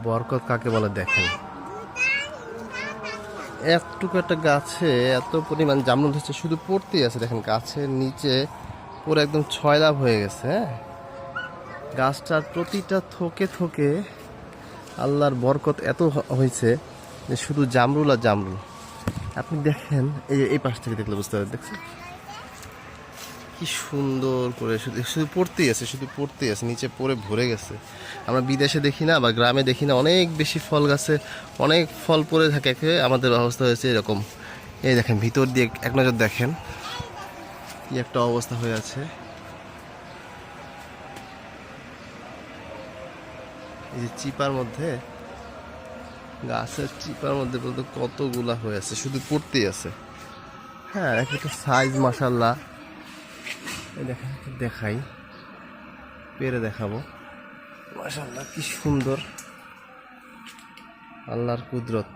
বরকত কাকে বলে দেখেন, এতটুকু একটা গাছে এত পরিমাণ জামরুল হচ্ছে, শুধু পড়তেই আছে। দেখেন গাছের নিচে পুরো একদম ছয়লাভ হয়ে গেছে। হ্যাঁ, গাছটার প্রতিটা থোকে থোকে আল্লাহর বরকত এত হয়েছে যে শুধু জামরুল আর জামরুল। আপনি দেখেন, এই পাশ থেকে দেখলে বুঝতে পারবেন। দেখছেন কি সুন্দর করে শুধু শুধু পড়তেই আছে, শুধু পড়তেই আছে, নিচে পড়ে ভরে গেছে। আমরা বিদেশে দেখি না বা গ্রামে দেখি না, অনেক বেশি ফল গাছে অনেক ফল পড়ে থাকে। আমাদের অবস্থা হয়েছে এরকম। এই দেখেন ভিতর দিয়ে এক নজর দেখেন কি একটা অবস্থা হয়ে আছে। এই যে চিপার মধ্যে, গাছের চিপার মধ্যে বলতে কতগুলা হয়ে আছে, শুধু পড়তেই আছে। হ্যাঁ, একটা সাইজ মাশাল্লাহ। এই দেখেন, দেখাই, পেরে দেখাবো। মাশাল্লাহ কি সুন্দর, আল্লাহর কুদরত।